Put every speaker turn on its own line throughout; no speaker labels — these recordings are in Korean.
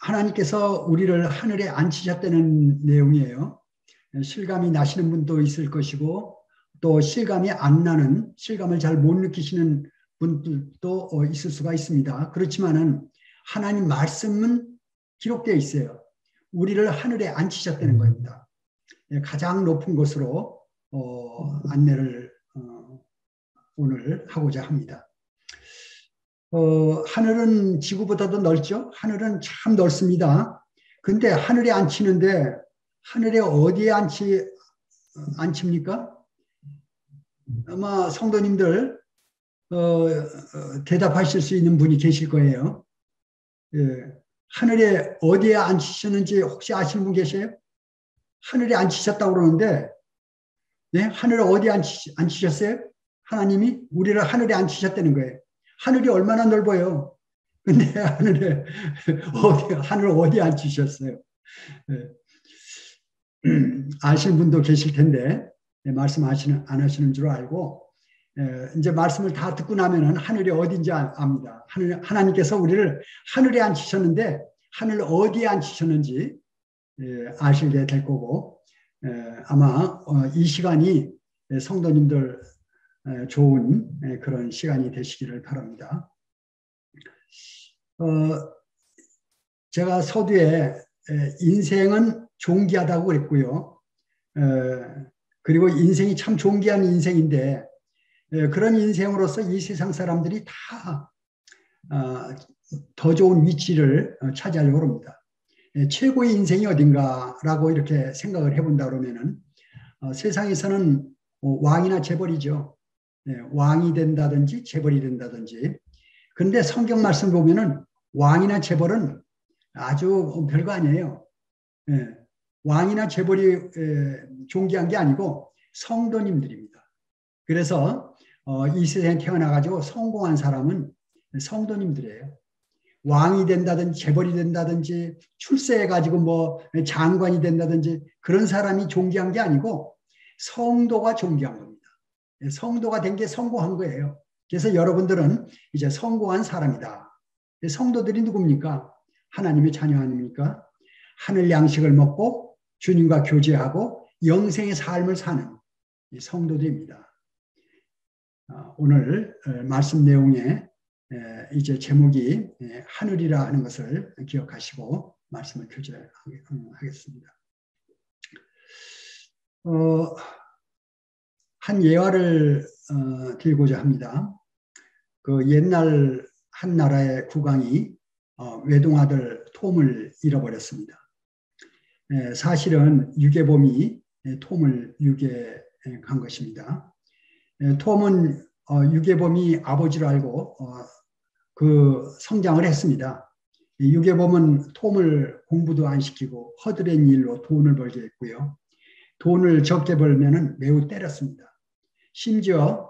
하나님께서 우리를 하늘에 앉히셨다는 내용이에요. 실감이 나시는 분도 있을 것이고 또 실감이 안 나는, 실감을 잘 못 느끼시는 분들도 있을 수가 있습니다. 그렇지만은 하나님 말씀은 기록되어 있어요. 우리를 하늘에 앉히셨다는 겁니다. 가장 높은 곳으로 안내를 오늘 하고자 합니다. 하늘은 지구보다도 넓죠? 하늘은 참 넓습니다. 근데 하늘에 앉히는데 하늘에 어디에 앉힙니까? 아마 성도님들 대답하실 수 있는 분이 계실 거예요. 예, 하늘에 어디에 앉히셨는지 혹시 아시는 분 계세요? 하늘에 앉히셨다고 그러는데 예? 하늘에 어디에 앉히셨어요? 하나님이 우리를 하늘에 앉히셨다는 거예요. 하늘이 얼마나 넓어요. 근데 하늘 어디에 앉히셨어요? 예. 아시는 분도 계실 텐데 말씀 안 하시는 줄 알고 이제 말씀을 다 듣고 나면은 하늘이 어딘지 압니다. 하나님께서 우리를 하늘에 앉히셨는데 하늘 어디에 앉히셨는지 아시게 될 거고 아마 이 시간이 성도님들 좋은 그런 시간이 되시기를 바랍니다. 제가 서두에 인생은 존귀하다고 그랬고요. 그리고 인생이 참 존귀한 인생인데 그런 인생으로서 이 세상 사람들이 다 더 좋은 위치를 차지하려고 합니다. 최고의 인생이 어딘가라고 이렇게 생각을 해본다 그러면은 세상에서는 왕이나 재벌이죠. 왕이 된다든지 재벌이 된다든지. 그런데 성경 말씀 보면은 왕이나 재벌은 아주 별거 아니에요. 왕이나 재벌이 존귀한 게 아니고 성도님들입니다. 그래서 이 세상에 태어나가지고 성공한 사람은 성도님들이에요. 왕이 된다든지 재벌이 된다든지 출세해가지고 뭐 장관이 된다든지 그런 사람이 존귀한 게 아니고 성도가 존귀한 겁니다. 성도가 된 게 성공한 거예요. 그래서 여러분들은 이제 성공한 사람이다. 성도들이 누굽니까? 하나님의 자녀 아닙니까? 하늘 양식을 먹고 주님과 교제하고 영생의 삶을 사는 성도들입니다. 오늘 말씀 내용에 이제 제목이 하늘이라 하는 것을 기억하시고 말씀을 교제하겠습니다. 한 예화를 들고자 합니다. 그 옛날 한 나라의 국왕이 외동아들 톰을 잃어버렸습니다. 사실은 유괴범이 톰을 유괴한 것입니다. 톰은 유괴범이 아버지로 알고 그 성장을 했습니다. 유괴범은 톰을 공부도 안 시키고 허드렛 일로 돈을 벌게 했고요. 돈을 적게 벌면은 매우 때렸습니다. 심지어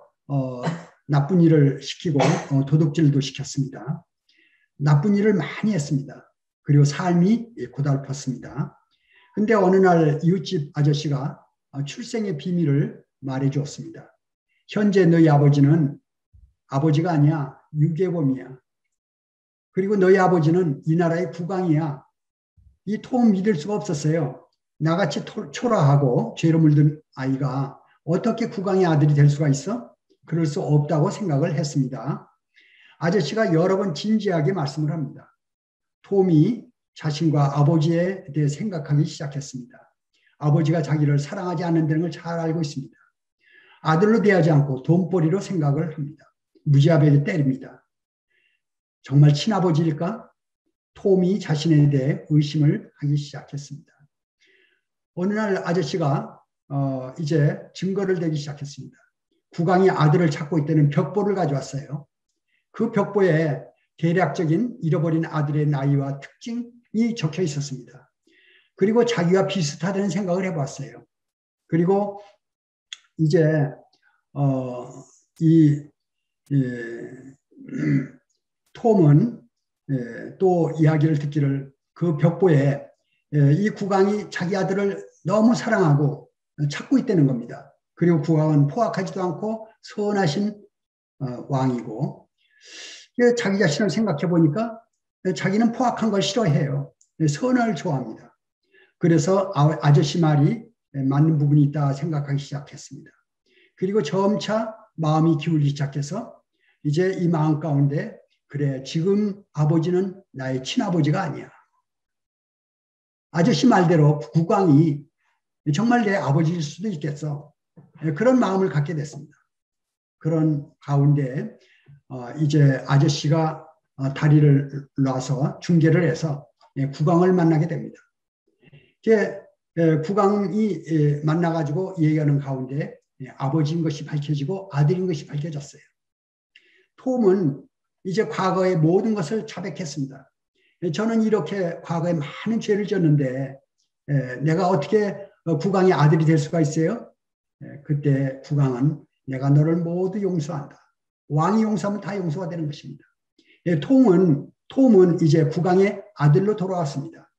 나쁜 일을 시키고 도둑질도 시켰습니다. 나쁜 일을 많이 했습니다. 그리고 삶이 고달팠습니다. 근데 어느 날 이웃집 아저씨가 출생의 비밀을 말해 주었습니다. 현재 너희 아버지는 아버지가 아니야. 유괴범이야. 그리고 너희 아버지는 이 나라의 국왕이야. 이 톰 믿을 수가 없었어요. 나같이 초라하고 죄로 물든 아이가 어떻게 국왕의 아들이 될 수가 있어? 그럴 수 없다고 생각을 했습니다. 아저씨가 여러 번 진지하게 말씀을 합니다. 톰이 자신과 아버지에 대해 생각하기 시작했습니다. 아버지가 자기를 사랑하지 않는다는 걸 잘 알고 있습니다. 아들로 대하지 않고 돈벌이로 생각을 합니다. 무지하게 때립니다. 정말 친아버지일까? 톰이 자신에 대해 의심을 하기 시작했습니다. 어느 날 아저씨가 이제 증거를 대기 시작했습니다. 국왕이 아들을 찾고 있다는 벽보를 가져왔어요. 그 벽보에 대략적인 잃어버린 아들의 나이와 특징이 적혀 있었습니다. 그리고 자기와 비슷하다는 생각을 해봤어요. 그리고 이제 톰은 또 이야기를 듣기를 그 벽보에 이 국왕이 자기 아들을 너무 사랑하고 찾고 있다는 겁니다. 그리고 국왕은 포악하지도 않고 선하신 왕이고 자기 자신을 생각해 보니까 자기는 포악한 걸 싫어해요. 선을 좋아합니다. 그래서 아저씨 말이 맞는 부분이 있다 생각하기 시작했습니다. 그리고 점차 마음이 기울기 시작해서 이제 이 마음 가운데 그래, 지금 아버지는 나의 친아버지가 아니야. 아저씨 말대로 국왕이 정말 내 아버지일 수도 있겠어. 그런 마음을 갖게 됐습니다. 그런 가운데 이제 아저씨가 다리를 놔서 중계를 해서 국왕을 만나게 됩니다. 국왕이 만나가지고 얘기하는 가운데 아버지인 것이 밝혀지고 아들인 것이 밝혀졌어요. 톰은 이제 과거의 모든 것을 자백했습니다. 저는 이렇게 과거에 많은 죄를 졌는데 내가 어떻게 국왕의 아들이 될 수가 있어요? 그때 국왕은 내가 너를 모두 용서한다. 왕이 용서하면 다 용서가 되는 것입니다. 톰은 이제 국왕의 아들로 돌아왔습니다.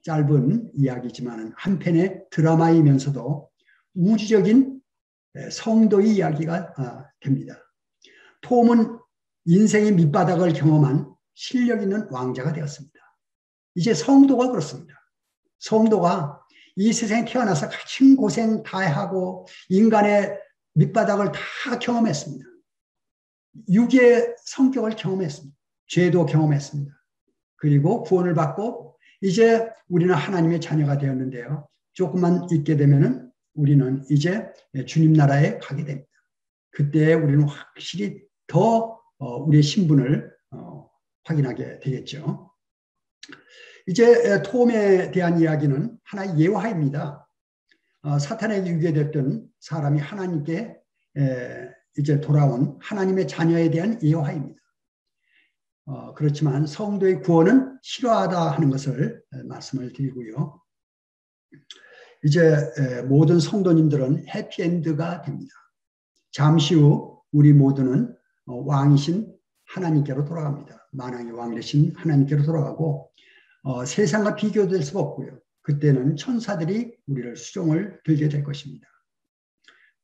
짧은 이야기지만 한편의 드라마이면서도 우주적인 성도의 이야기가 됩니다. 톰은 인생의 밑바닥을 경험한 실력 있는 왕자가 되었습니다. 이제 성도가 그렇습니다. 성도가 이 세상에 태어나서 가진 고생 다 하고 인간의 밑바닥을 다 경험했습니다. 육의 성격을 경험했습니다. 죄도 경험했습니다. 그리고 구원을 받고 이제 우리는 하나님의 자녀가 되었는데요. 조금만 있게 되면은 우리는 이제 주님 나라에 가게 됩니다. 그때 우리는 확실히 더 우리의 신분을 확인하게 되겠죠. 이제 톰에 대한 이야기는 하나의 예화입니다. 사탄에게 유괴됐던 사람이 하나님께 이제 돌아온 하나님의 자녀에 대한 예화입니다. 그렇지만 성도의 구원은 실화하다 하는 것을 말씀을 드리고요. 이제 모든 성도님들은 해피엔드가 됩니다. 잠시 후 우리 모두는 왕이신 하나님께로 돌아갑니다. 만왕의 왕 되신 하나님께로 돌아가고 세상과 비교될 수가 없고요. 그때는 천사들이 우리를 수종을 들게 될 것입니다.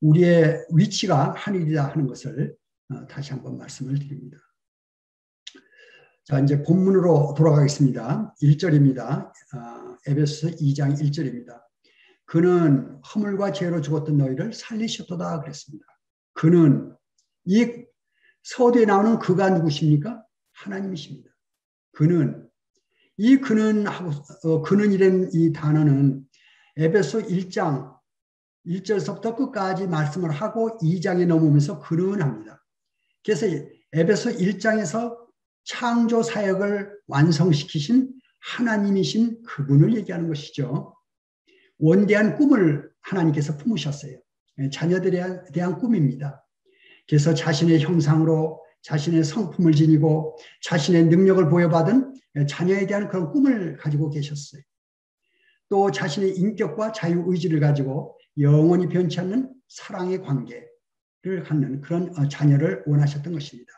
우리의 위치가 하늘이다 하는 것을 다시 한번 말씀을 드립니다. 자, 이제 본문으로 돌아가겠습니다. 1절입니다. 에베소서 2장 1절입니다. 그는 허물과 죄로 죽었던 너희를 살리셨도다 그랬습니다. 그는, 이 서두에 나오는 그가 누구십니까? 하나님이십니다. 그는, 이 그는하고 그는이라는 이 단어는 에베소 1장 1절서부터 끝까지 말씀을 하고 2장에 넘으면서 그는합니다. 그래서 에베소 1장에서 창조 사역을 완성시키신 하나님이신 그분을 얘기하는 것이죠. 원대한 꿈을 하나님께서 품으셨어요. 자녀들에 대한 꿈입니다. 그래서 자신의 형상으로 자신의 성품을 지니고 자신의 능력을 보여받은 자녀에 대한 그런 꿈을 가지고 계셨어요. 또 자신의 인격과 자유의지를 가지고 영원히 변치 않는 사랑의 관계를 갖는 그런 자녀를 원하셨던 것입니다.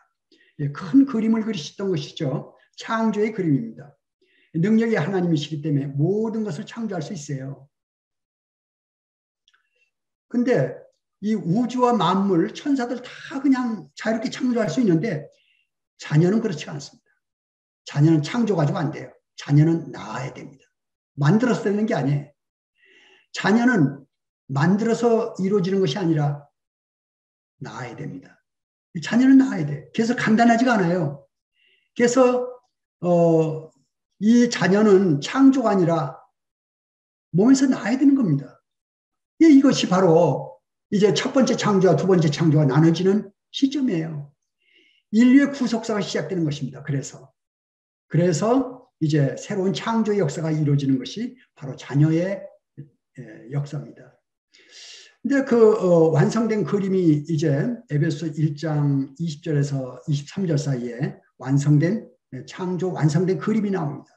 큰 그림을 그리셨던 것이죠. 창조의 그림입니다. 능력이 하나님이시기 때문에 모든 것을 창조할 수 있어요. 근데 이 우주와 만물, 천사들 다 그냥 자유롭게 창조할 수 있는데 자녀는 그렇지 않습니다. 자녀는 창조가지고 안 돼요. 자녀는 낳아야 됩니다. 만들어서 되는 게 아니에요. 자녀는 만들어서 이루어지는 것이 아니라 낳아야 됩니다. 자녀는 낳아야 돼. 그래서 간단하지가 않아요. 그래서 이 자녀는 창조가 아니라 몸에서 낳아야 되는 겁니다. 이것이 바로 이제 첫 번째 창조와 두 번째 창조가 나눠지는 시점이에요. 인류의 구속사가 시작되는 것입니다. 그래서 이제 새로운 창조의 역사가 이루어지는 것이 바로 자녀의 역사입니다. 근데 그 완성된 그림이 이제 에베소 1장 20절에서 23절 사이에 완성된 창조 완성된 그림이 나옵니다.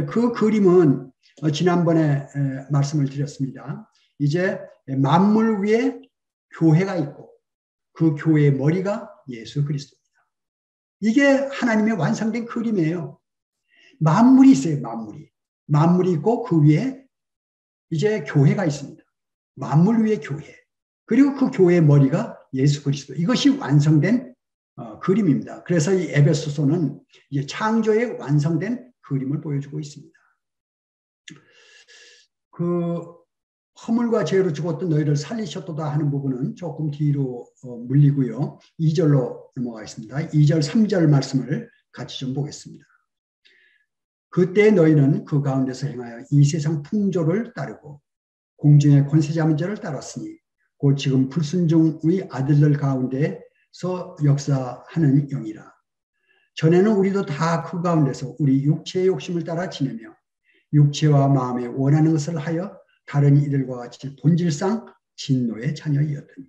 그 그림은 지난번에 말씀을 드렸습니다. 이제 만물 위에 교회가 있고 그 교회의 머리가 예수 그리스도입니다. 이게 하나님의 완성된 그림이에요. 만물이 있어요. 만물이 있고 그 위에 이제 교회가 있습니다. 만물 위에 교회. 그리고 그 교회의 머리가 예수 그리스도. 이것이 완성된 그림입니다. 그래서 이 에베소서는 이제 창조의 완성된 그림을 보여주고 있습니다. 그 허물과 죄로 죽었던 너희를 살리셨도다 하는 부분은 조금 뒤로 물리고요. 2절로 넘어가겠습니다. 2절, 3절 말씀을 같이 좀 보겠습니다. 그때 너희는 그 가운데서 행하여 이 세상 풍조를 따르고 공중의 권세자인 자를 따랐으니 곧 지금 불순종의 아들들 가운데서 역사하는 영이라. 전에는 우리도 다 그 가운데서 우리 육체의 욕심을 따라 지내며 육체와 마음에 원하는 것을 하여 다른 이들과 같이 본질상 진노의 자녀이었더니.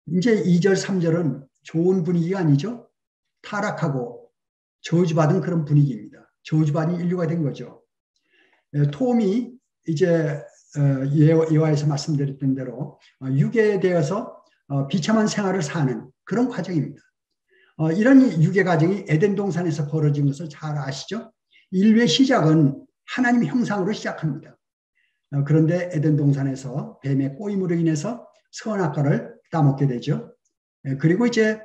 이제 2절, 3절은 좋은 분위기가 아니죠. 타락하고 저주받은 그런 분위기입니다. 저주받은 인류가 된 거죠. 톰이 이제 예화에서 말씀드렸던 대로 유괴에 되어서 비참한 생활을 사는 그런 과정입니다. 이런 유괴 과정이 에덴 동산에서 벌어진 것을 잘 아시죠? 인류의 시작은 하나님 형상으로 시작합니다. 그런데 에덴 동산에서 뱀의 꼬임으로 인해서 선악과를 따먹게 되죠. 그리고 이제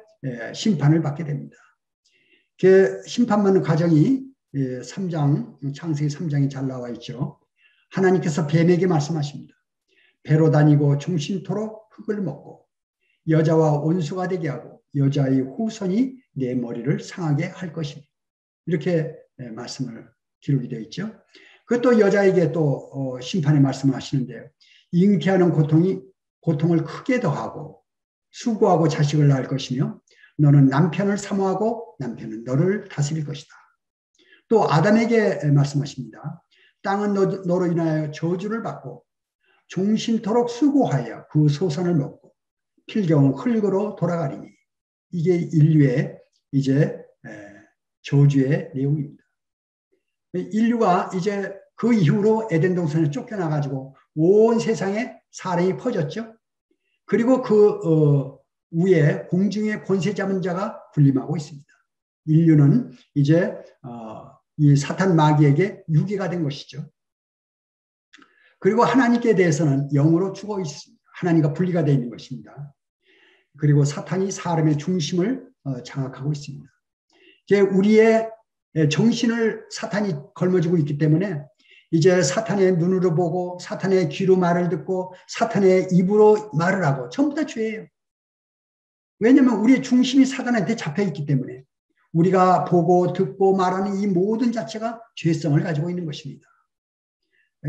심판을 받게 됩니다. 그 심판받는 과정이 3장, 창세기 3장에 잘 나와 있죠. 하나님께서 뱀에게 말씀하십니다. 배로 다니고 중심토록 흙을 먹고 여자와 원수가 되게 하고 여자의 후손이 내 머리를 상하게 할 것이니. 이렇게 말씀을 기록이 되어 있죠. 그것도 여자에게 또 심판의 말씀을 하시는데요. 잉태하는 고통을 크게 더하고 수고하고 자식을 낳을 것이며 너는 남편을 사모하고 남편은 너를 다스릴 것이다. 또 아담에게 말씀하십니다. 땅은 너로 인하여 저주를 받고 종신토록 수고하여 그 소산을 먹고 필경은 흙으로 돌아가리니. 이게 인류의 이제 저주의 내용입니다. 인류가 이제 그 이후로 에덴 동산에 쫓겨나가지고 온 세상에 사람이 퍼졌죠. 그리고 그 위에 공중의 권세 잡은 자가 군림하고 있습니다. 인류는 이제 이 사탄 마귀에게 유괴가 된 것이죠. 그리고 하나님께 대해서는 영으로 죽어 있습니다. 하나님과 분리가 되어 있는 것입니다. 그리고 사탄이 사람의 중심을 장악하고 있습니다. 이제 우리의 정신을 사탄이 걸머쥐고 있기 때문에 이제 사탄의 눈으로 보고 사탄의 귀로 말을 듣고 사탄의 입으로 말을 하고 전부 다 죄예요. 왜냐하면 우리의 중심이 사탄한테 잡혀있기 때문에 우리가 보고 듣고 말하는 이 모든 자체가 죄성을 가지고 있는 것입니다.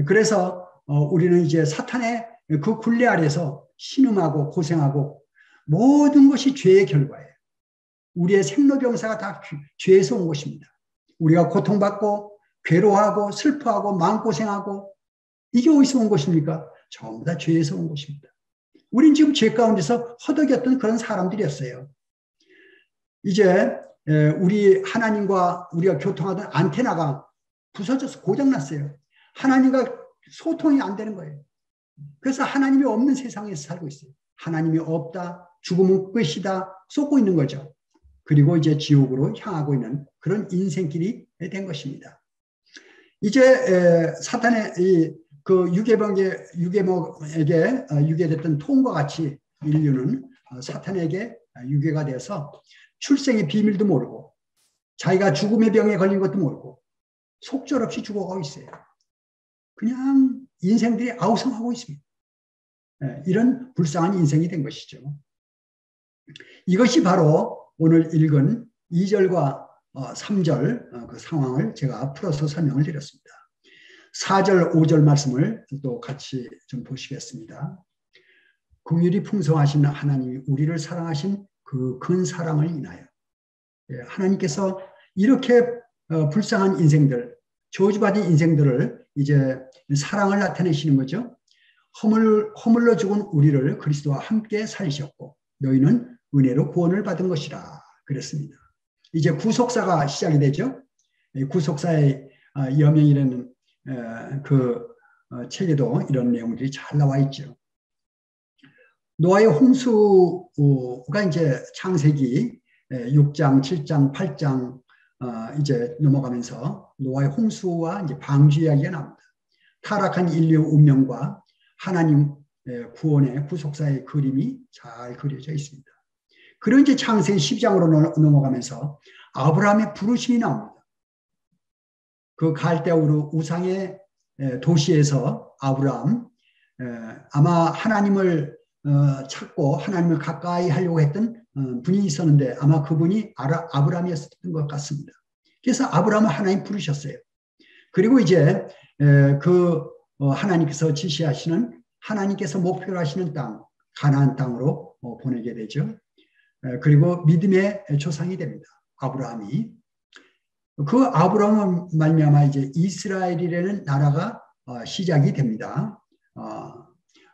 그래서 우리는 이제 사탄의 그 굴레 아래서 신음하고 고생하고 모든 것이 죄의 결과예요. 우리의 생로병사가 다 죄에서 온 것입니다. 우리가 고통받고 괴로워하고 슬퍼하고 마음고생하고 이게 어디서 온 것입니까? 전부 다 죄에서 온 것입니다. 우린 지금 죄 가운데서 허덕였던 그런 사람들이었어요. 이제 우리 하나님과 우리가 교통하던 안테나가 부서져서 고장났어요. 하나님과 소통이 안 되는 거예요. 그래서 하나님이 없는 세상에서 살고 있어요. 하나님이 없다, 죽음은 끝이다 쏟고 있는 거죠. 그리고 이제 지옥으로 향하고 있는 그런 인생길이 된 것입니다. 이제 사탄의 그 유괴목에게 유괴됐던 톰과 같이 인류는 사탄에게 유괴가 되어서 출생의 비밀도 모르고 자기가 죽음의 병에 걸린 것도 모르고 속절없이 죽어가고 있어요. 그냥 인생들이 아우성하고 있습니다. 이런 불쌍한 인생이 된 것이죠. 이것이 바로 오늘 읽은 2절과 3절 그 상황을 제가 풀어서 설명을 드렸습니다. 4절, 5절 말씀을 또 같이 좀 보시겠습니다. 긍휼이 풍성하신 하나님이 우리를 사랑하신 그 큰 사랑을 인하여 하나님께서 이렇게 불쌍한 인생들, 저주받은 인생들을 이제 사랑을 나타내시는 거죠. 허물로 죽은 우리를 그리스도와 함께 살리셨고 너희는 은혜로 구원을 받은 것이라 그랬습니다. 이제 구속사가 시작이 되죠. 구속사의 여명이라는 그 책에도 이런 내용들이 잘 나와 있죠. 노아의 홍수가 이제 창세기 6장, 7장, 8장 이제 넘어가면서 노아의 홍수와 이제 방주 이야기가 나옵니다. 타락한 인류 운명과 하나님 구원의 구속사의 그림이 잘 그려져 있습니다. 그리고 이제 창세기 12장으로 넘어가면서 아브라함의 부르심이 나옵니다. 그 갈대우르 우상의 도시에서 아브라함, 아마 하나님을 찾고 하나님을 가까이 하려고 했던 분이 있었는데 아마 그분이 아브라함이었던 것 같습니다. 그래서 아브라함을 하나님 부르셨어요. 그리고 이제 하나님께서 지시하시는, 하나님께서 목표로 하시는 땅, 가나안 땅으로 보내게 되죠. 그리고 믿음의 조상이 됩니다. 아브라함이. 그 아브라함은 말미암아 이제 이스라엘이라는 나라가 시작이 됩니다.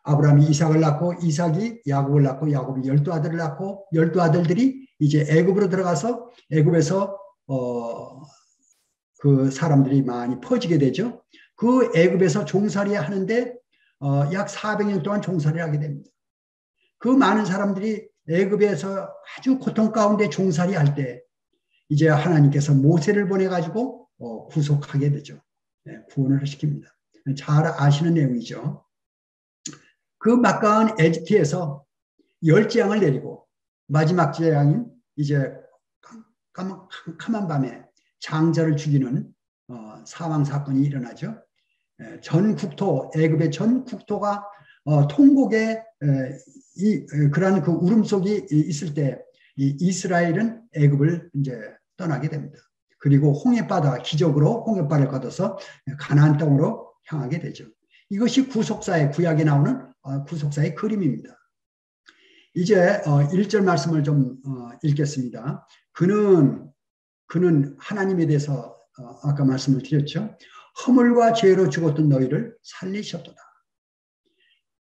아브라함이 이삭을 낳고 이삭이 야곱을 낳고 야곱이 12아들을 낳고 12아들들이 이제 애굽으로 들어가서 애굽에서 그 사람들이 많이 퍼지게 되죠. 그 애굽에서 종살이 하는데 약 400년 동안 종살이를 하게 됩니다. 그 많은 사람들이 애굽에서 아주 고통 가운데 종살이 할 때 이제 하나님께서 모세를 보내가지고 구속하게 되죠. 구원을 시킵니다. 잘 아시는 내용이죠. 그 막강한 에집트에서 10재앙을 내리고 마지막 재앙인 이제 캄캄한 밤에 장자를 죽이는 사망 사건이 일어나죠. 전 국토, 애굽의 전 국토가 통곡의 그러한 그 울음 속이 있을 때 이 이스라엘은 애굽을 이제 떠나게 됩니다. 그리고 홍해바다, 기적으로 홍해바다를 걷어서 가나안 땅으로 향하게 되죠. 이것이 구속사의, 구약에 나오는 구속사의 그림입니다. 이제 1절 말씀을 좀 읽겠습니다. 그는 하나님에 대해서 아까 말씀을 드렸죠. 허물과 죄로 죽었던 너희를 살리셨도다.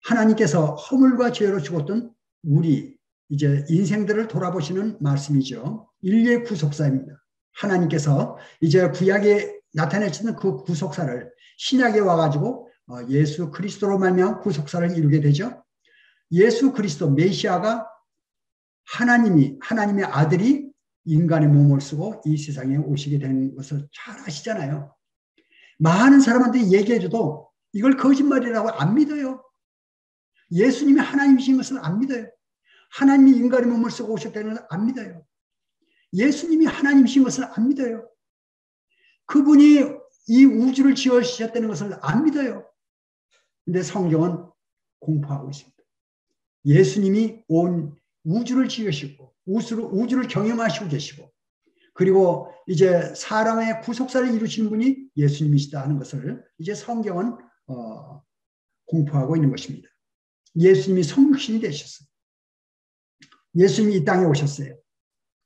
하나님께서 허물과 죄로 죽었던 우리 이제 인생들을 돌아보시는 말씀이죠. 인류의 구속사입니다. 하나님께서 이제 구약에 나타내시는 그 구속사를 신약에 와가지고 예수 그리스도로 말미암아 구속사를 이루게 되죠. 예수 그리스도 메시아가 하나님의 아들이 인간의 몸을 쓰고 이 세상에 오시게 된 것을 잘 아시잖아요. 많은 사람한테 얘기해줘도 이걸 거짓말이라고 안 믿어요. 예수님이 하나님이신 것을 안 믿어요. 하나님이 인간의 몸을 쓰고 오셨다는 것을 안 믿어요. 예수님이 하나님이신 것을 안 믿어요. 그분이 이 우주를 지으셨다는 것을 안 믿어요. 근데 성경은 공포하고 있습니다. 예수님이 온 우주를 지으시고 우주를 경영하시고 계시고 그리고 이제 사람의 구속사를 이루시는 분이 예수님이시다 하는 것을 이제 성경은 공포하고 있는 것입니다. 예수님이 성육신이 되셨어요. 예수님이 이 땅에 오셨어요.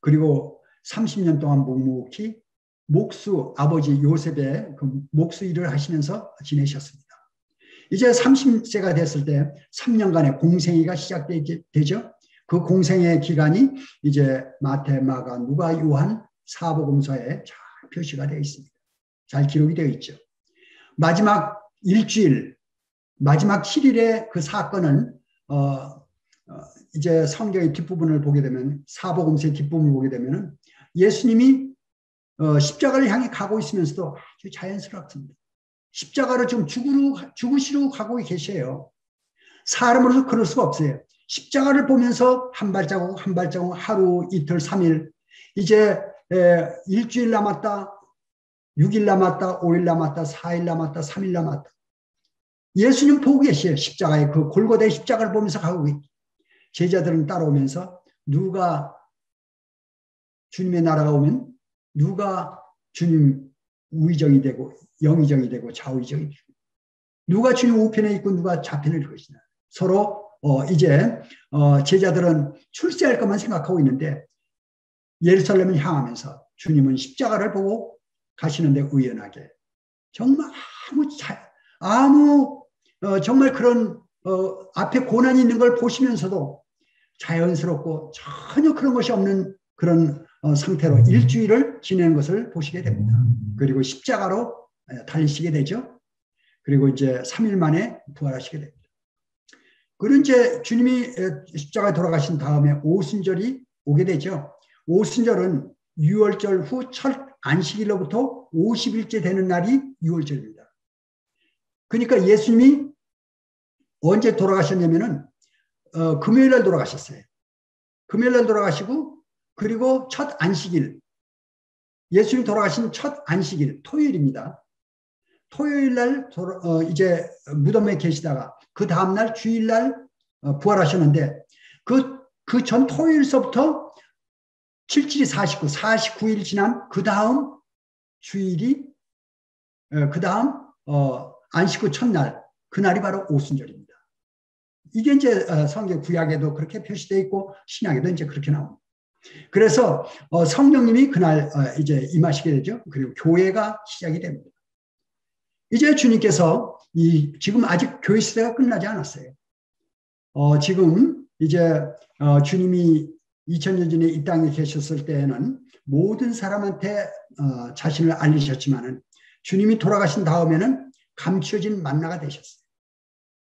그리고 30년 동안 묵묵히 목수 아버지 요셉의 그 목수 일을 하시면서 지내셨습니다. 이제 30세가 됐을 때 3년간의 공생애가 시작되죠. 그 공생애 기간이 이제 마태, 마가, 누가, 요한 사복음서에 잘 표시가 되어 있습니다. 잘 기록이 되어 있죠. 마지막 일주일, 마지막 7일의 그 사건은 이제 성경의 뒷부분을 보게 되면 사복음서의 뒷부분을 보게 되면 예수님이 십자가를 향해 가고 있으면서도 아주 자연스럽습니다. 십자가를 좀 죽으시러 가고 계셔요. 사람으로서 그럴 수가 없어요. 십자가를 보면서 한 발자국 한 발자국 하루 이틀 3일 이제 일주일 남았다 6일 남았다 5일 남았다 4일 남았다 3일 남았다 예수님 보고 계세요. 십자가의 그 골고다의 십자가를 보면서 가고 있고 제자들은 따라오면서 누가 주님의 나라가 오면 누가 주님 우의정이 되고 영의정이 되고 좌의정이 되고 누가 주님 우편에 있고 누가 좌편에 있을 것이냐. 서로 이제 제자들은 출세할 것만 생각하고 있는데 예루살렘을 향하면서 주님은 십자가를 보고 가시는데 의연하게 정말 정말 그런 앞에 고난이 있는 걸 보시면서도 자연스럽고 전혀 그런 것이 없는 그런 상태로 일주일을 지내는 것을 보시게 됩니다. 그리고 십자가로 달리시게 되죠. 그리고 이제 3일 만에 부활하시게 됩니다. 그리고 이제 주님이 십자가에 돌아가신 다음에 오순절이 오게 되죠. 오순절은 유월절 후 첫 안식일로부터 50일째 되는 날이 유월절입니다. 그러니까 예수님이 언제 돌아가셨냐면은 금요일 날 돌아가셨어요. 금요일날 돌아가시고 그리고 첫 안식일 예수님 돌아가신 첫 안식일 토요일입니다. 토요일날 이제 무덤에 계시다가 그 다음날 주일날 부활하셨는데 그 전 토요일서부터 7, 7이 49, 49일 지난 그 다음 주일이 그 다음 안식 후 첫날 그날이 바로 오순절입니다. 이게 이제 성경 구약에도 그렇게 표시되어 있고 신약에도 이제 그렇게 나옵니다. 그래서 성령님이 그날 이제 임하시게 되죠. 그리고 교회가 시작이 됩니다. 이제 주님께서 지금 아직 교회 시대가 끝나지 않았어요. 지금 이제 주님이 2000년 전에 이 땅에 계셨을 때에는 모든 사람한테 자신을 알리셨지만은 주님이 돌아가신 다음에는 감춰진 만나가 되셨어요.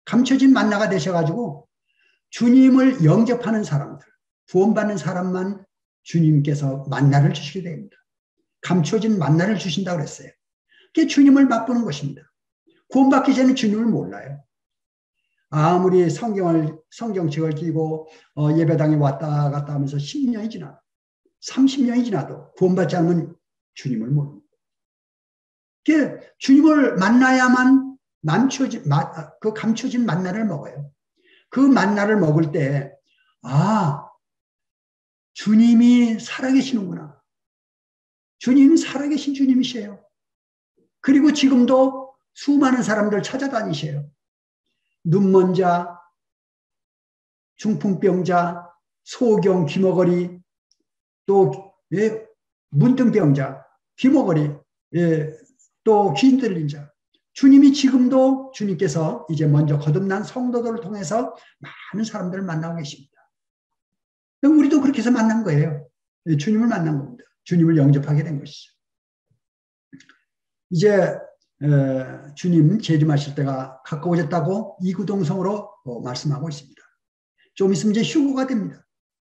감춰진 만나가 되셔가지고 주님을 영접하는 사람들, 구원받는 사람만 주님께서 만나를 주시게 됩니다. 감춰진 만나를 주신다고 그랬어요. 그게 주님을 맛보는 것입니다. 구원받기 전에 주님을 몰라요. 아무리 성경책을 끼고 예배당에 왔다 갔다 하면서 10년이 지나도 30년이 지나도 구원받지 않으면 주님을 모릅니다. 주님을 만나야만 그 감춰진 만나를 먹어요. 그 만나를 먹을 때 주님이 살아계시는구나. 주님이 살아계신 주님이세요. 그리고 지금도 수많은 사람들 찾아다니세요. 눈먼 자, 중풍병자, 소경, 귀머거리, 또 문둥병자, 귀머거리, 또 귀 들린 자. 주님이 지금도 주님께서 이제 먼저 거듭난 성도들을 통해서 많은 사람들을 만나고 계십니다. 우리도 그렇게 해서 만난 거예요. 주님을 만난 겁니다. 주님을 영접하게 된 것이죠. 이제 주님 재림하실 때가 가까워졌다고 이구동성으로 말씀하고 있습니다. 좀 있으면 이제 휴거가 됩니다.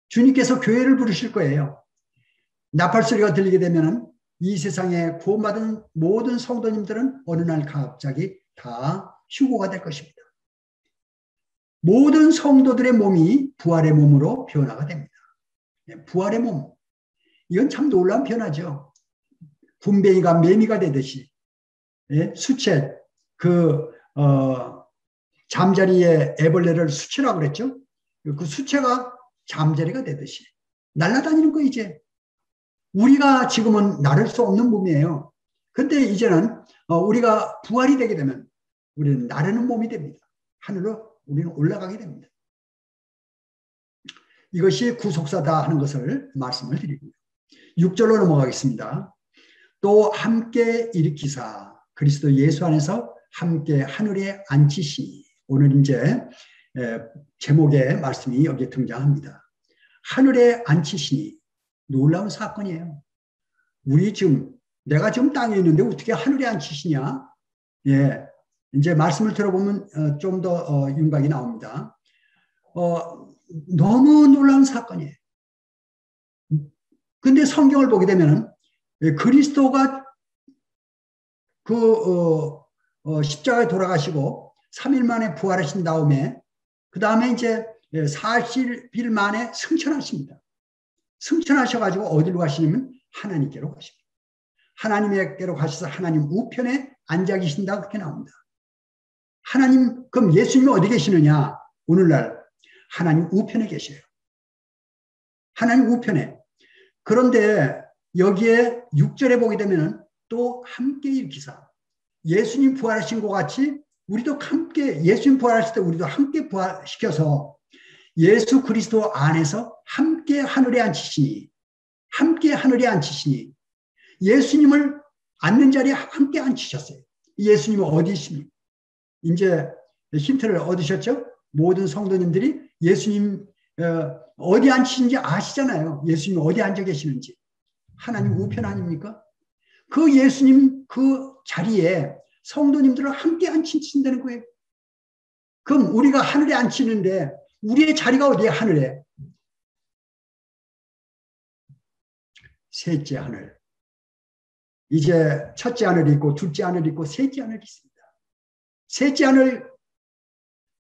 주님께서 교회를 부르실 거예요. 나팔소리가 들리게 되면 이 세상에 구원받은 모든 성도님들은 어느 날 갑자기 다 휴거가 될 것입니다. 모든 성도들의 몸이 부활의 몸으로 변화가 됩니다. 부활의 몸. 이건 참 놀라운 변화죠. 군뱅이가 매미가 되듯이 수채, 잠자리에 애벌레를 수채라고 그랬죠. 그 수채가 잠자리가 되듯이 날아다니는 거 이제. 우리가 지금은 나를 수 없는 몸이에요. 근데 이제는 우리가 부활이 되게 되면 우리는 나르는 몸이 됩니다. 하늘로 우리는 올라가게 됩니다. 이것이 구속사다 하는 것을 말씀을 드리고요. 6절로 넘어가겠습니다. 또 함께 일으키사 그리스도 예수 안에서 함께 하늘에 앉히시니. 오늘 이제 제목의 말씀이 여기에 등장합니다. 하늘에 앉히시니. 놀라운 사건이에요. 내가 지금 땅에 있는데 어떻게 하늘에 앉히시냐? 예. 이제 말씀을 들어보면 좀 더 윤곽이 나옵니다. 너무 놀라운 사건이에요. 근데 성경을 보게 되면은 그리스도가 십자가에 돌아가시고 3일 만에 부활하신 다음에 그 다음에 이제 40일 만에 승천하십니다. 승천하셔가지고 어디로 가시냐면 하나님께로 가십니다. 하나님께로 가셔서 하나님 우편에 앉아 계신다 그렇게 나옵니다. 하나님, 그럼 예수님이 어디 계시느냐? 오늘날 하나님 우편에 계셔요. 하나님 우편에. 그런데 여기에 6절에 보게 되면 또 함께 일으키사. 예수님 부활하신 것 같이 우리도 함께, 예수님 부활하실 때 우리도 함께 부활시켜서 예수 그리스도 안에서 함께 하늘에 앉히시니, 함께 하늘에 앉히시니, 예수님을 앉는 자리에 함께 앉히셨어요. 예수님은 어디 있습니까? 이제 힌트를 얻으셨죠? 모든 성도님들이 예수님 어디 앉히신지 아시잖아요. 예수님이 어디 앉아 계시는지. 하나님 우편 아닙니까? 그 예수님 그 자리에 성도님들을 함께 앉히신다는 거예요. 그럼 우리가 하늘에 앉히는데 우리의 자리가 어디에? 하늘에. 셋째 하늘. 이제 첫째 하늘이 있고 둘째 하늘이 있고 셋째 하늘이 있습니다. 셋째 하늘,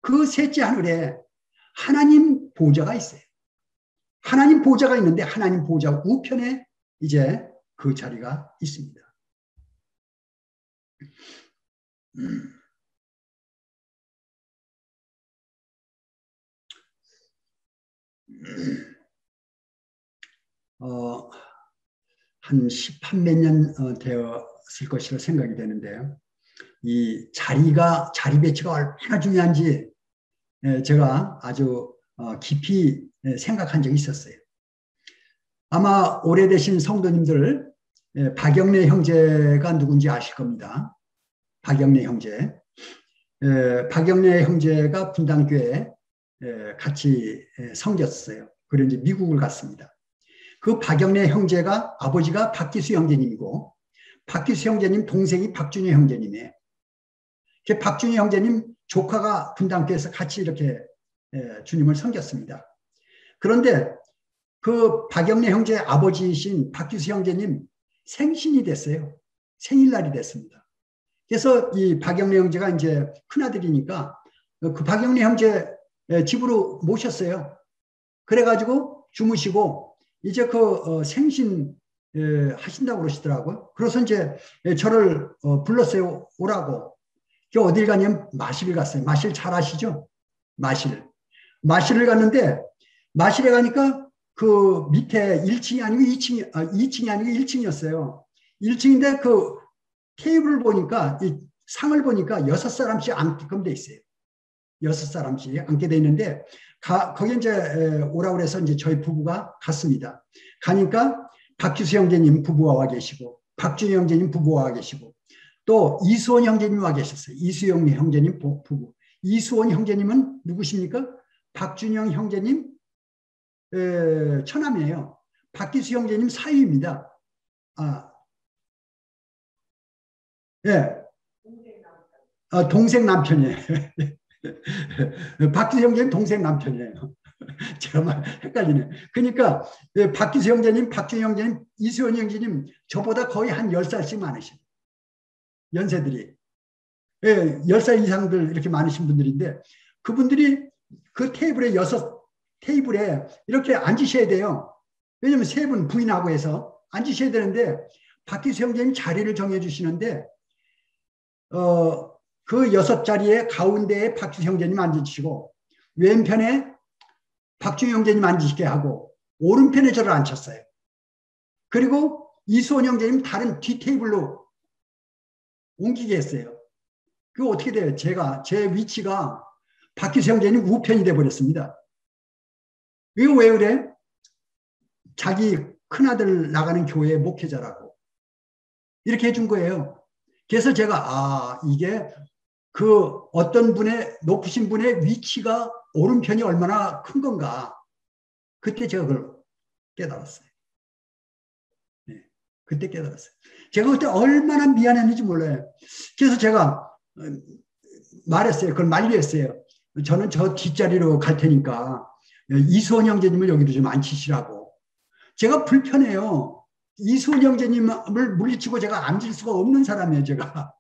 그 셋째 하늘에 하나님 보좌가 있어요. 하나님 보좌가 있는데 하나님 보좌 우편에 이제 그 자리가 있습니다. 한 10한 몇 년 되었을 것이라 생각이 되는데요. 이 자리 배치가 얼마나 중요한지 제가 아주 깊이 생각한 적이 있었어요. 아마 오래되신 성도님들 박영래 형제가 누군지 아실 겁니다. 박영래 형제. 박영래 형제가 분당교회에 같이 섬겼어요. 그리고 이제 미국을 갔습니다. 그 박영래 형제가 아버지가 박기수 형제님이고 박기수 형제님 동생이 박준희 형제님이에요. 박준희 형제님 조카가 분당교회에서 같이 이렇게 주님을 섬겼습니다. 그런데 그 박영래 형제 아버지이신 박기수 형제님 생신이 됐어요. 생일날이 됐습니다. 그래서 이 박영래 형제가 이제 큰아들이니까 그 박영래 형제 집으로 모셨어요. 그래가지고 주무시고 이제 그 생신 하신다고 그러시더라고요. 그래서 이제 저를 불렀어요. 오라고. 어딜 가냐면 마실을 갔어요. 마실 잘 아시죠? 마실을 갔는데 마실에 가니까 그 밑에 1층이 아니고 2층이 아니고 1층이었어요. 1층인데 그 테이블을 보니까 이 상을 보니까 6사람씩 앉게끔 돼 있어요. 6사람씩 앉게 돼 있는데 거기 이제 오라고 해서 이제 저희 부부가 갔습니다. 가니까 박규수 형제님 부부가 와 계시고 박준희 형제님 부부가 와 계시고 또 이수원 형제님 와 계셨어요. 이수영 형제님 부부. 이수원 형제님은 누구십니까? 박준영 형제님 처남이에요. 박기수 형제님 사위입니다. 예. 동생 남편이에요. 박기수 형제님 동생 남편이에요. 제가 막 헷갈리네. 그러니까 박기수 형제님, 박준영 형제님, 이수원 형제님 저보다 거의 한 10살씩 많으신 연세들이. 10살 이상들 이렇게 많으신 분들인데 그분들이 그 테이블에 테이블에 이렇게 앉으셔야 돼요. 왜냐면 세 분 부인하고 해서 앉으셔야 되는데 박기수 형제님 자리를 정해 주시는데 그 6자리에 가운데에 박기수 형제님 앉으시고 왼편에 박준희 형제님 앉으시게 하고 오른편에 저를 앉혔어요. 그리고 이수원 형제님 다른 뒤 테이블로 옮기게 했어요. 그거 어떻게 돼요? 제 위치가 박기수 형제님 우편이 돼버렸습니다. 이거 왜 그래? 자기 큰아들 나가는 교회 목회자라고 이렇게 해준 거예요. 그래서 제가 이게 그 어떤 분의 높으신 분의 위치가 오른편이 얼마나 큰 건가 그때 제가 그걸 깨달았어요. 네, 그때 깨달았어요. 제가 그때 얼마나 미안했는지 몰라요. 그래서 제가 말했어요. 그걸 만류했어요. 저는 저 뒷자리로 갈 테니까 이수원 형제님을 여기로 좀 앉히시라고. 제가 불편해요. 이수원 형제님을 물리치고 제가 앉을 수가 없는 사람이에요, 제가.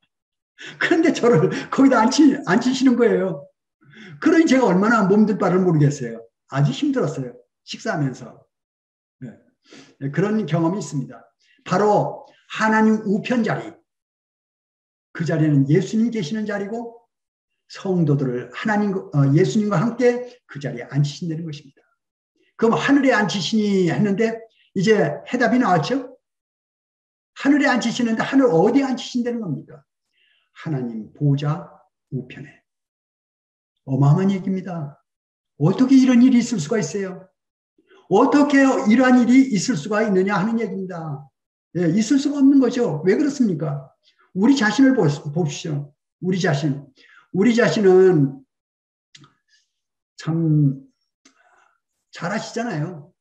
그런데 저를 거기다 앉히시는 거예요. 그러니 제가 얼마나 몸둘 바를 모르겠어요. 아주 힘들었어요. 식사하면서. 네. 그런 경험이 있습니다. 바로 하나님 우편 자리. 그 자리는 예수님 계시는 자리고 성도들을 예수님과 함께 그 자리에 앉히신다는 것입니다. 그럼 하늘에 앉히시니 했는데 이제 해답이 나왔죠? 하늘에 앉히시는데 하늘 어디에 앉히신다는 겁니까? 하나님 보좌 우편에. 어마어마한 얘기입니다. 어떻게 이런 일이 있을 수가 있어요? 어떻게 이러한 일이 있을 수가 있느냐 하는 얘기입니다. 예, 있을 수가 없는 거죠. 왜 그렇습니까? 우리 자신을 봅시오. 우리 자신은 참 잘 아시잖아요.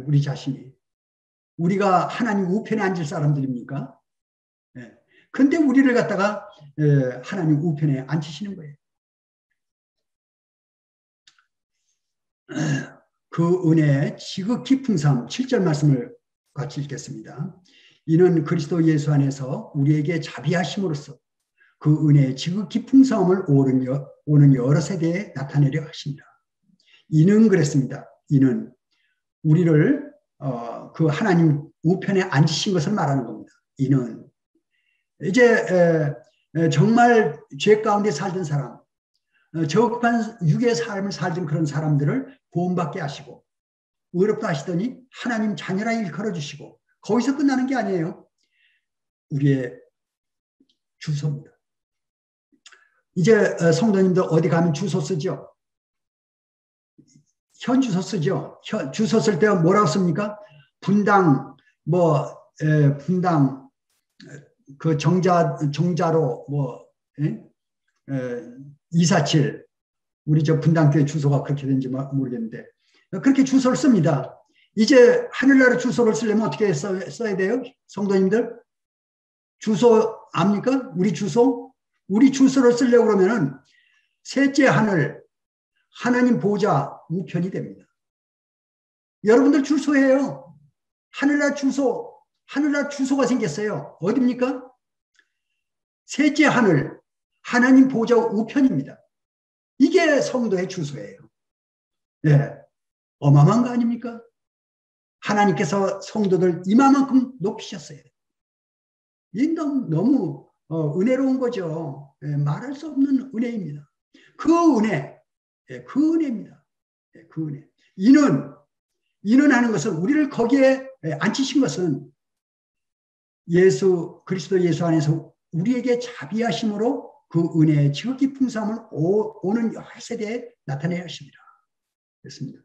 우리 자신이. 우리가 하나님 우편에 앉을 사람들입니까? 예. 근데 우리를 갖다가 하나님 우편에 앉히시는 거예요. 그 은혜의 지극히 풍성함 7절 말씀을 같이 읽겠습니다. 이는 그리스도 예수 안에서 우리에게 자비하심으로써 그 은혜의 지극히 풍성함을 오는 여러 세대에 나타내려 하십니다. 이는 그랬습니다. 이는 우리를 그 하나님 우편에 앉으신 것을 말하는 겁니다. 이는 이제 정말 죄 가운데 살던 사람, 저급한 육의 삶을 살던 그런 사람들을 구원받게 하시고 의롭다 하시더니 하나님 자녀라 일컬어 주시고, 거기서 끝나는 게 아니에요. 우리의 주소입니다. 이제 성도님들 어디 가면 주소 쓰죠? 현 주소 쓰죠? 주소 쓸 때 뭐라고 씁니까? 분당, 분당, 그 정자로, 247. 우리 저 분당교회 주소가 그렇게 되는지 모르겠는데, 그렇게 주소를 씁니다. 이제 하늘나라 주소를 쓰려면 어떻게 써야 돼요? 성도님들? 주소 압니까? 우리 주소? 우리 주소를 쓰려고 그러면은 셋째 하늘, 하나님 보좌 우편이 됩니다. 여러분들 주소예요. 하늘나라 주소가 생겼어요. 어디입니까? 셋째 하늘, 하나님 보좌 우편입니다. 이게 성도의 주소예요. 네. 어마어마한 거 아닙니까? 하나님께서 성도들 이만큼 높이셨어요. 이 너무 은혜로운 거죠. 말할 수 없는 은혜입니다. 그 은혜입니다. 그 은혜. 이는 하는 것은, 우리를 거기에 앉히신 것은 그리스도 예수 안에서 우리에게 자비하심으로 그 은혜의 지극히 풍성함을 오는 여러 세대에 나타내야 하십니다. 그렇습니다.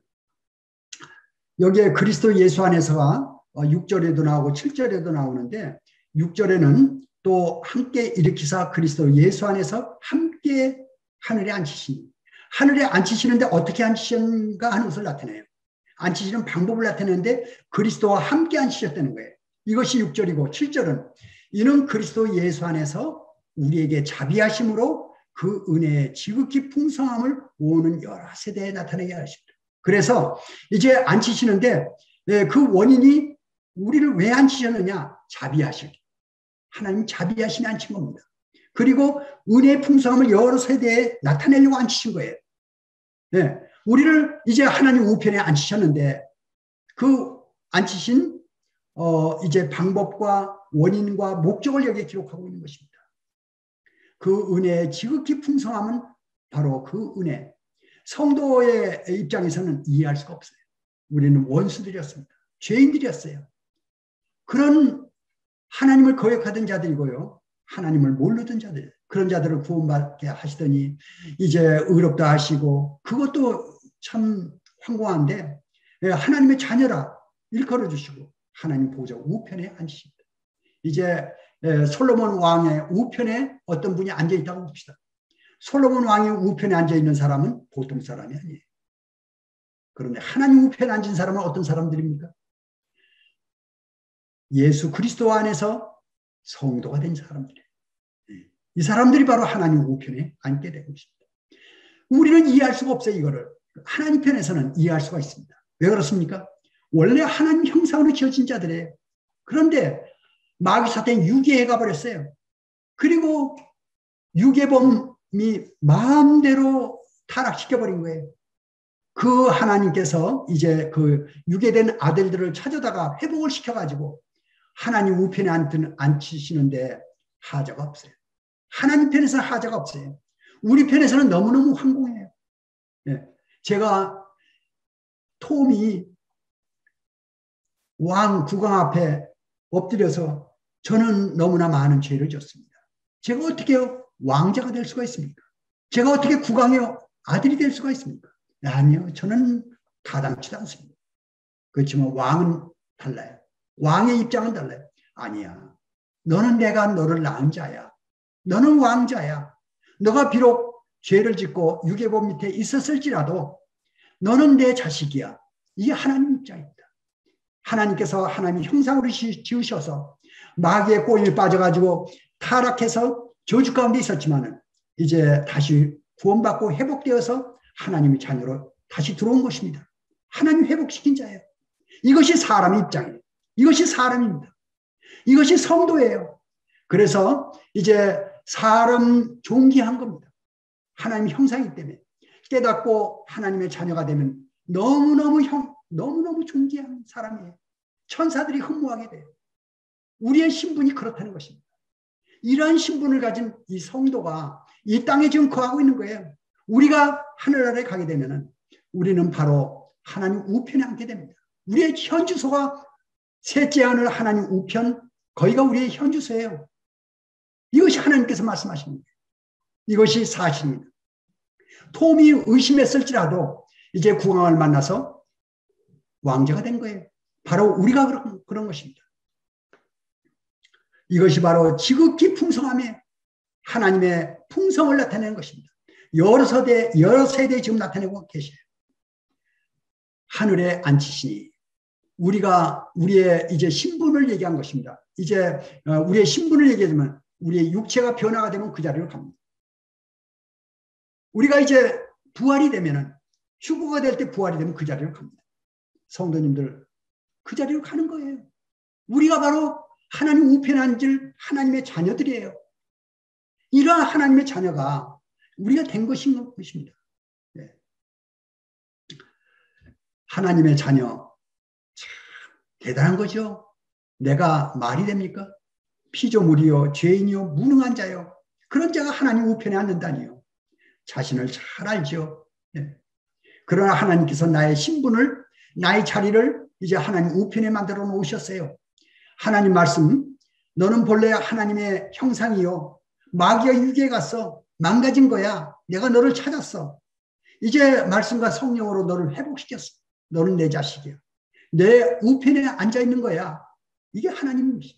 여기에 그리스도 예수 안에서가 6절에도 나오고 7절에도 나오는데, 6절에는 또 함께 일으키사 그리스도 예수 안에서 함께 하늘에 앉히시니, 하늘에 앉히시는데 어떻게 앉히셨는가 하는 것을 나타내요. 앉히시는 방법을 나타내는데 그리스도와 함께 앉히셨다는 거예요. 이것이 6절이고, 7절은 이는 그리스도 예수 안에서 우리에게 자비하심으로 그 은혜의 지극히 풍성함을 오는 여러 세대에 나타내게 하십니다. 그래서 이제 앉히시는데 그 원인이, 우리를 왜 앉히셨느냐? 자비하시기. 하나님 자비하시니 앉힌 겁니다. 그리고 은혜의 풍성함을 여러 세대에 나타내려고 앉히신 거예요. 네. 우리를 이제 하나님 우편에 앉히셨는데, 그 앉히신 이제 방법과 원인과 목적을 여기에 기록하고 있는 것입니다. 그 은혜의 지극히 풍성함은 바로 그 은혜. 성도의 입장에서는 이해할 수가 없어요. 우리는 원수들이었습니다. 죄인들이었어요. 그런 하나님을 거역하던 자들이고요, 하나님을 모르던 자들, 그런 자들을 구원받게 하시더니 이제 의롭다 하시고, 그것도 참 황공한데 하나님의 자녀라 일컬어 주시고 하나님 보좌 우편에 앉으십니다. 이제 솔로몬 왕의 우편에 어떤 분이 앉아 있다고 봅시다. 솔로몬 왕의 우편에 앉아 있는 사람은 보통 사람이 아니에요. 그런데 하나님 우편에 앉은 사람은 어떤 사람들입니까? 예수 그리스도 안에서 성도가 된 사람들이에요. 이 사람들이 바로 하나님 우편에 앉게 되고 있습니다. 우리는 이해할 수가 없어요. 이거를 하나님 편에서는 이해할 수가 있습니다. 왜 그렇습니까? 원래 하나님 형상으로 지어진 자들이에요. 그런데 마귀 사탄이 유괴해 가버렸어요. 그리고 유괴범이 마음대로 타락시켜버린 거예요. 그 하나님께서 이제 그 유괴된 아들들을 찾아다가 회복을 시켜가지고 하나님 우편에 앉히시는데 하자가 없어요. 하나님 편에서는 하자가 없어요. 우리 편에서는 너무너무 황공해요. 네. 제가 톰이 왕 국왕 앞에 엎드려서 저는 너무나 많은 죄를 졌습니다. 제가 어떻게 왕자가 될 수가 있습니까? 제가 어떻게 국왕의 아들이 될 수가 있습니까? 아니요. 저는 타당치도 않습니다. 그렇지만 왕은 달라요. 왕의 입장은 달라요. 아니야. 너는 내가 너를 낳은 자야. 너는 왕자야. 너가 비록 죄를 짓고 유괴범 밑에 있었을지라도 너는 내 자식이야. 이게 하나님 입장입니다. 하나님께서 하나님 형상으로 지으셔서 마귀의 꼬임에 빠져가지고 타락해서 저주 가운데 있었지만은 이제 다시 구원받고 회복되어서 하나님의 자녀로 다시 들어온 것입니다. 하나님 회복시킨 자예요. 이것이 사람의 입장이에요. 이것이 사람입니다. 이것이 성도예요. 그래서 이제 사람 존귀한 겁니다. 하나님 형상이기 때문에 깨닫고 하나님의 자녀가 되면 너무너무 너무너무 존귀한 사람이에요. 천사들이 흠모하게 돼요. 우리의 신분이 그렇다는 것입니다. 이러한 신분을 가진 이 성도가 이 땅에 지금 거하고 있는 거예요. 우리가 하늘나라에 가게 되면은 우리는 바로 하나님 우편에 앉게 됩니다. 우리의 현주소가 셋째 하늘 하나님 우편, 거기가 우리의 현주소예요. 이것이 하나님께서 말씀하신 거예요. 이것이 사실입니다. 톰이 의심했을지라도 이제 국왕을 만나서 왕자가 된 거예요. 바로 우리가 그런 것입니다. 이것이 바로 지극히 풍성함에 하나님의 풍성을 나타내는 것입니다. 여러 세대 지금 나타내고 계셔요. 하늘에 앉히시니 우리가 우리의 이제 신분을 얘기한 것입니다. 이제 우리의 신분을 얘기하면 우리의 육체가 변화가 되면 그 자리로 갑니다. 우리가 이제 부활이 되면은 휴거가 될 때 부활이 되면 그 자리로 갑니다. 성도님들 그 자리로 가는 거예요. 우리가 바로 하나님 우편에 앉을 하나님의 자녀들이에요. 이러한 하나님의 자녀가 우리가 된 것입니다. 네. 하나님의 자녀 참 대단한 거죠. 내가 말이 됩니까? 피조물이요 죄인이요 무능한 자요. 그런 자가 하나님 우편에 앉는다니요. 자신을 잘 알죠. 네. 그러나 하나님께서 나의 신분을 나의 자리를 이제 하나님 우편에 만들어 놓으셨어요. 하나님 말씀 너는 본래 하나님의 형상이요 마귀가 유괴해 갔어. 망가진 거야. 내가 너를 찾았어. 이제 말씀과 성령으로 너를 회복시켰어. 너는 내 자식이야. 내 우편에 앉아있는 거야. 이게 하나님입니다.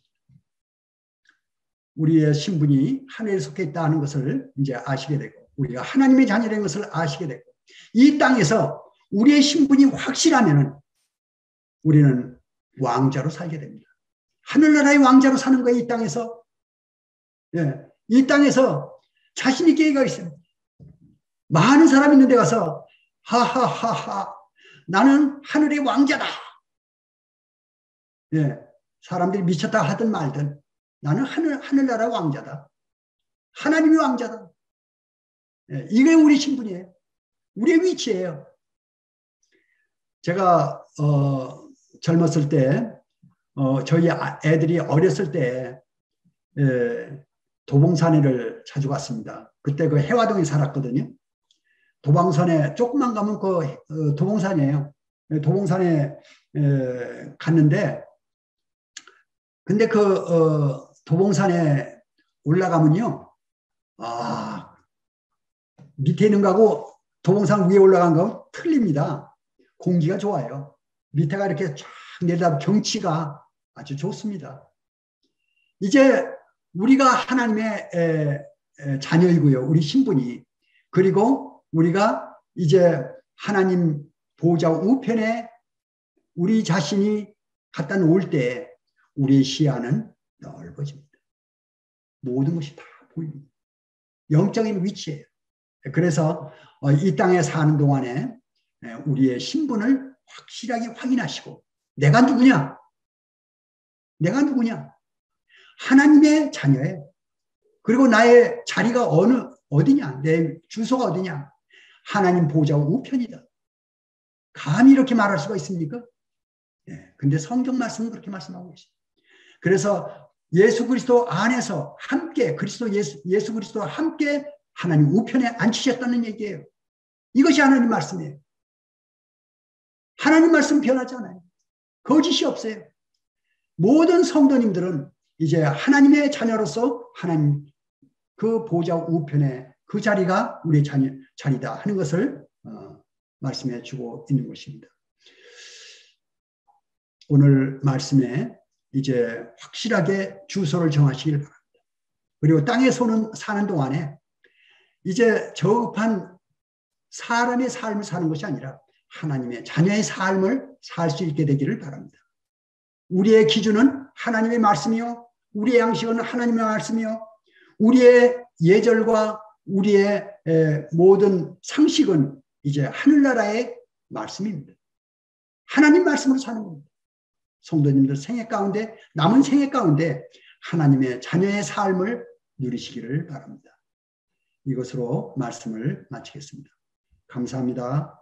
우리의 신분이 하늘에 속해 있다는 것을 이제 아시게 되고 우리가 하나님의 자녀라는 것을 아시게 되고 이 땅에서 우리의 신분이 확실하면 우리는 왕자로 살게 됩니다. 하늘나라의 왕자로 사는 거예요. 이 땅에서. 예, 이 땅에서 자신 있게 얘기하겠어요. 많은 사람이 있는 데 가서 하하하하 나는 하늘의 왕자다. 예, 사람들이 미쳤다 하든 말든 나는 하늘나라 왕자다. 하나님이 왕자다. 예, 이게 우리 신분이에요. 우리의 위치예요. 제가 젊었을 때 저희 애들이 어렸을 때 도봉산에를 자주 갔습니다. 그때 그 해화동에 살았거든요. 도봉산에 조금만 가면 그 도봉산이에요. 도봉산에 갔는데 근데 그 도봉산에 올라가면요. 밑에 있는 거하고 도봉산 위에 올라간 거 틀립니다. 공기가 좋아요. 밑에가 이렇게 쫙 내려다 경치가 아주 좋습니다. 이제 우리가 하나님의 자녀이고요. 우리 신분이. 그리고 우리가 이제 하나님 보호자 우편에 우리 자신이 갖다 놓을 때 우리의 시야는 넓어집니다. 모든 것이 다 보입니다. 영적인 위치예요. 그래서 이 땅에 사는 동안에 우리의 신분을 확실하게 확인하시고 내가 누구냐? 내가 누구냐? 하나님의 자녀예요. 그리고 나의 자리가 어디냐? 내 주소가 어디냐? 하나님 보호자 우편이다. 감히 이렇게 말할 수가 있습니까? 네, 근데 성경 말씀은 그렇게 말씀하고 계십니다. 그래서 예수 그리스도 안에서 함께 예수 그리스도와 함께 하나님 우편에 앉히셨다는 얘기예요. 이것이 하나님 말씀이에요. 하나님 말씀 변하지 않아요. 거짓이 없어요. 모든 성도님들은 이제 하나님의 자녀로서 하나님 그 보호자 우편에 그 자리가 우리의 자리다 하는 것을 말씀해 주고 있는 것입니다. 오늘 말씀에 이제 확실하게 주소를 정하시길 바랍니다. 그리고 땅에 사는 동안에 이제 저급한 사람의 삶을 사는 것이 아니라 하나님의 자녀의 삶을 살 수 있게 되기를 바랍니다. 우리의 기준은 하나님의 말씀이요. 우리의 양식은 하나님의 말씀이요. 우리의 예절과 우리의 모든 상식은 이제 하늘나라의 말씀입니다. 하나님 말씀으로 사는 겁니다. 성도님들 생애 가운데 남은 생애 가운데 하나님의 자녀의 삶을 누리시기를 바랍니다. 이것으로 말씀을 마치겠습니다. 감사합니다.